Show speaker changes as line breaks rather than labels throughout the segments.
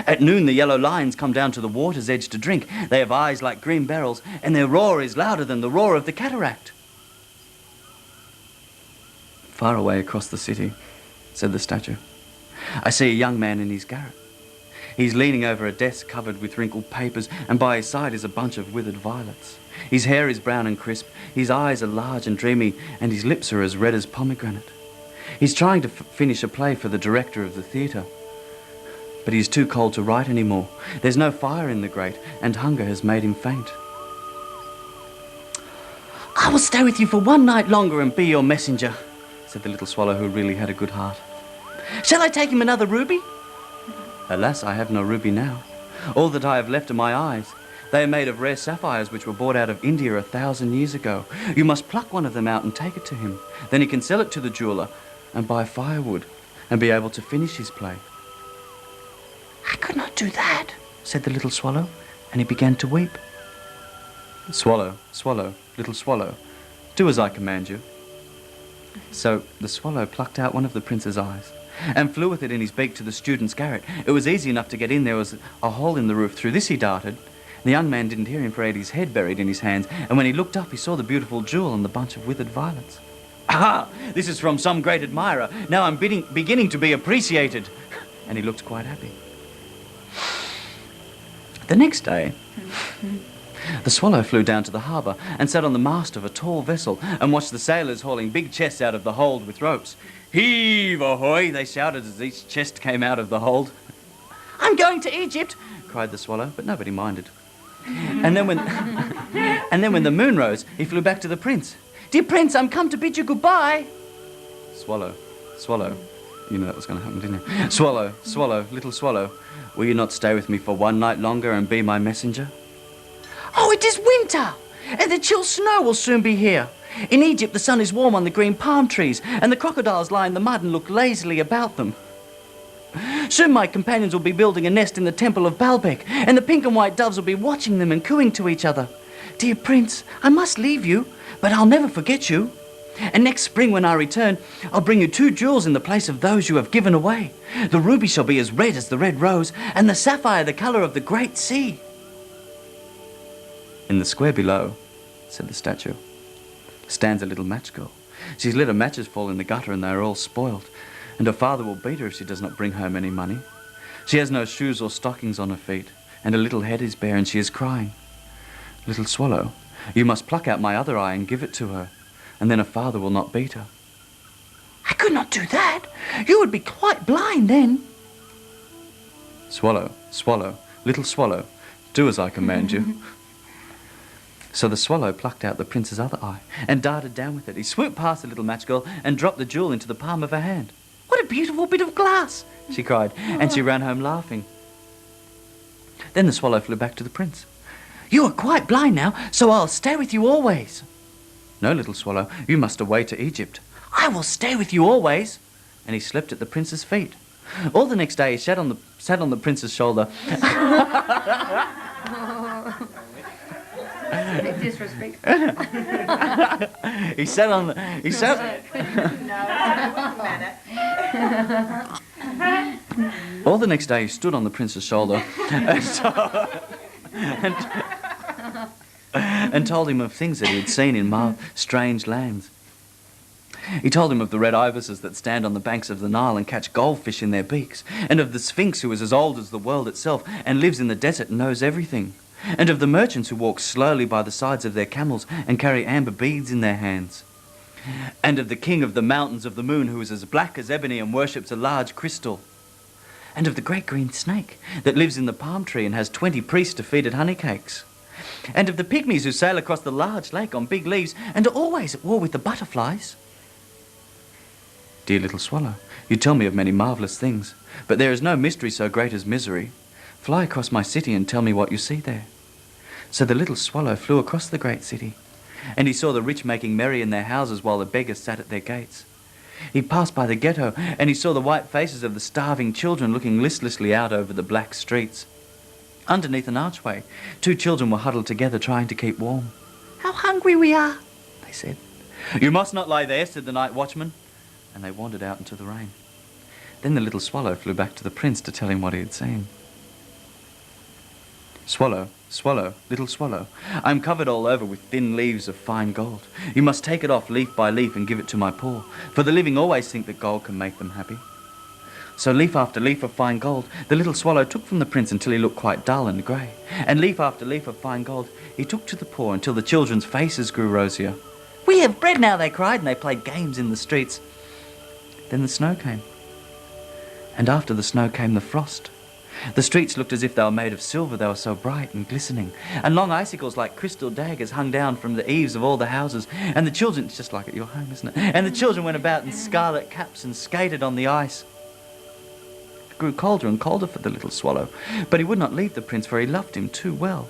At noon, the yellow lions come down to the water's edge to drink. They have eyes like green beryls, and their roar is louder than the roar of the cataract. Far away across the city, said the statue, I see a young man in his garret. He's leaning over a desk covered with wrinkled papers, and by his side is a bunch of withered violets. His hair is brown and crisp, his eyes are large and dreamy, and his lips are as red as pomegranate. He's trying to finish a play for the director of the theatre, but he's too cold to write anymore. There's no fire in the grate, and hunger has made him faint. I will stay with you for one night longer and be your messenger, said the little swallow, who really had a good heart. Shall I take him another ruby? Alas, I have no ruby now. All that I have left are my eyes. They are made of rare sapphires which were brought out of India 1,000 years ago. You must pluck one of them out and take it to him. Then he can sell it to the jeweller and buy firewood and be able to finish his play. I could not do that, said the little swallow, and he began to weep. Swallow, swallow, little swallow, do as I command you. So the swallow plucked out one of the prince's eyes and flew with it in his beak to the student's garret. It was easy enough to get in. There was a hole in the roof. Through this he darted. The young man didn't hear him, for he had his head buried in his hands, and when he looked up he saw the beautiful jewel and the bunch of withered violets. Aha! This is from some great admirer. Now I'm beginning to be appreciated. And he looked quite happy. The next day, the swallow flew down to the harbour and sat on the mast of a tall vessel and watched the sailors hauling big chests out of the hold with ropes. Heave ahoy, they shouted as each chest came out of the hold. I'm going to Egypt, cried the swallow, but nobody minded. And then when the moon rose, he flew back to the prince. Dear prince, I'm come to bid you goodbye. Swallow, swallow. You know that was going to happen, didn't you? Swallow, swallow, little swallow, will you not stay with me for one night longer and be my messenger? Oh, it is winter, and the chill snow will soon be here. In Egypt, the sun is warm on the green palm trees, and the crocodiles lie in the mud and look lazily about them. Soon my companions will be building a nest in the temple of Baalbek, and the pink and white doves will be watching them and cooing to each other. Dear prince, I must leave you, but I'll never forget you. And next spring when I return, I'll bring you 2 jewels in the place of those you have given away. The ruby shall be as red as the red rose, and the sapphire the colour of the great sea. In the square below, said the statue, stands a little match girl. She's let her matches fall in the gutter and they are all spoiled, and her father will beat her if she does not bring home any money. She has no shoes or stockings on her feet, and her little head is bare and she is crying. Little swallow, you must pluck out my other eye and give it to her, and then her father will not beat her. I could not do that. You would be quite blind then. Swallow, swallow, little swallow, do as I command you. So the swallow plucked out the prince's other eye and darted down with it. He swooped past the little match girl and dropped the jewel into the palm of her hand. What a beautiful bit of glass, she cried, and she ran home laughing. Then the swallow flew back to the prince. You are quite blind now, so I'll stay with you always. No, little swallow, you must away to Egypt. I will stay with you always. And he slept at the prince's feet. All the next day he sat on the prince's shoulder.
Disrespectful.
He sat on the... All the next day he stood on the prince's shoulder and told him of things that he had seen in strange lands. He told him of the red ibises that stand on the banks of the Nile and catch goldfish in their beaks, and of the Sphinx who is as old as the world itself and lives in the desert and knows everything, and of the merchants who walk slowly by the sides of their camels and carry amber beads in their hands, and of the king of the mountains of the moon who is as black as ebony and worships a large crystal, and of the great green snake that lives in the palm tree and has 20 priests to feed it honey cakes, and of the pygmies who sail across the large lake on big leaves and are always at war with the butterflies. Dear little swallow, you tell me of many marvellous things, but there is no mystery so great as misery. Fly across my city and tell me what you see there. So the little swallow flew across the great city, and he saw the rich making merry in their houses while the beggars sat at their gates. He passed by the ghetto, and he saw the white faces of the starving children looking listlessly out over the black streets. Underneath an archway, 2 children were huddled together trying to keep warm. How hungry we are, they said. You must not lie there, said the night watchman, and they wandered out into the rain. Then the little swallow flew back to the prince to tell him what he had seen. Swallow, swallow, little swallow, I am covered all over with thin leaves of fine gold. You must take it off leaf by leaf and give it to my poor, for the living always think that gold can make them happy. So leaf after leaf of fine gold the little swallow took from the prince until he looked quite dull and grey. And leaf after leaf of fine gold he took to the poor until the children's faces grew rosier. "We have bread now," they cried, and they played games in the streets. Then the snow came. And after the snow came the frost. The streets looked as if they were made of silver, they were so bright and glistening. And long icicles like crystal daggers hung down from the eaves of all the houses. And the children, it's just like at your home, isn't it? And the children went about in scarlet caps and skated on the ice. It grew colder and colder for the little swallow, but he would not leave the prince, for he loved him too well.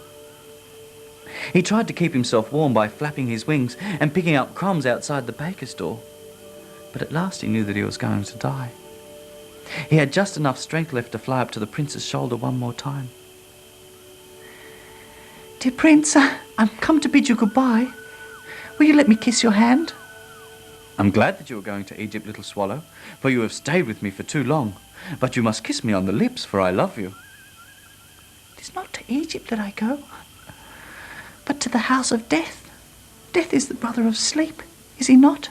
He tried to keep himself warm by flapping his wings and picking up crumbs outside the baker's door. But at last he knew that he was going to die. He had just enough strength left to fly up to the prince's shoulder one more time. "Dear prince, I'm come to bid you goodbye. Will you let me kiss your hand?" "I'm glad that you are going to Egypt, little swallow, for you have stayed with me for too long. But you must kiss me on the lips, for I love you." "It is not to Egypt that I go, but to the house of death. Death is the brother of sleep, is he not?"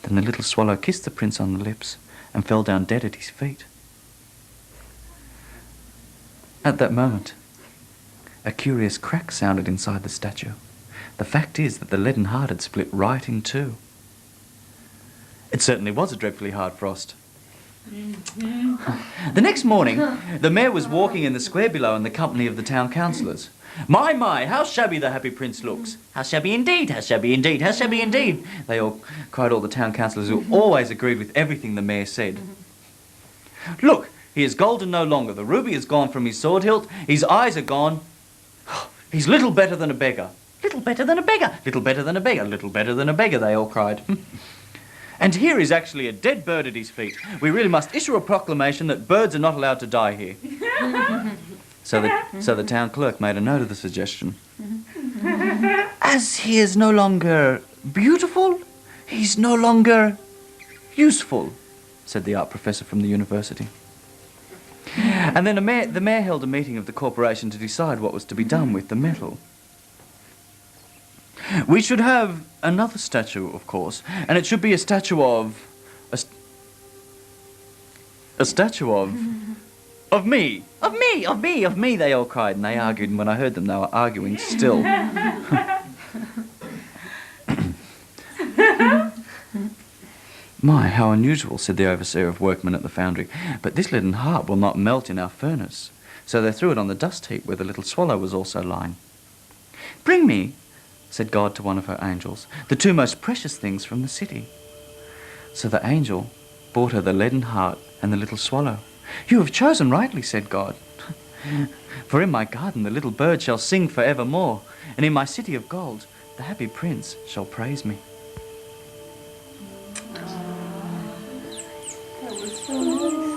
Then the little swallow kissed the prince on the lips and fell down dead at his feet. At that moment, a curious crack sounded inside the statue. The fact is that the leaden heart had split right in two. It certainly was a dreadfully hard frost. The next morning, the mayor was walking in the square below in the company of the town councillors. My, how shabby the happy prince looks. How shabby indeed, how shabby indeed, how shabby indeed. They all cried, all the town councillors, who always agreed with everything the mayor said. "Look, he is golden no longer. The ruby is gone from his sword hilt. His eyes are gone. He's little better than a beggar. Little better than a beggar. Little better than a beggar. Little better than a beggar," they all cried. "And here is actually a dead bird at his feet. We really must issue a proclamation that birds are not allowed to die here." So the town clerk made a note of the suggestion. "As he is no longer beautiful, he's no longer useful," said the art professor from the university. And then the mayor held a meeting of the corporation to decide what was to be done with the metal. "We should have another statue, of course, and it should be a statue of... a statue of... of me! Of me! Of me! Of me!" they all cried, and they argued, and when I heard them, they were arguing still. "My, how unusual," said the overseer of workmen at the foundry. "But this leaden heart will not melt in our furnace." So they threw it on the dust heap where the little swallow was also lying. "Bring me," said God to one of her angels, "the two most precious things from the city." So the angel brought her the leaden heart and the little swallow. "You have chosen rightly," said God. "For in my garden the little bird shall sing for evermore, and in my city of gold the happy prince shall praise me."
That was so nice.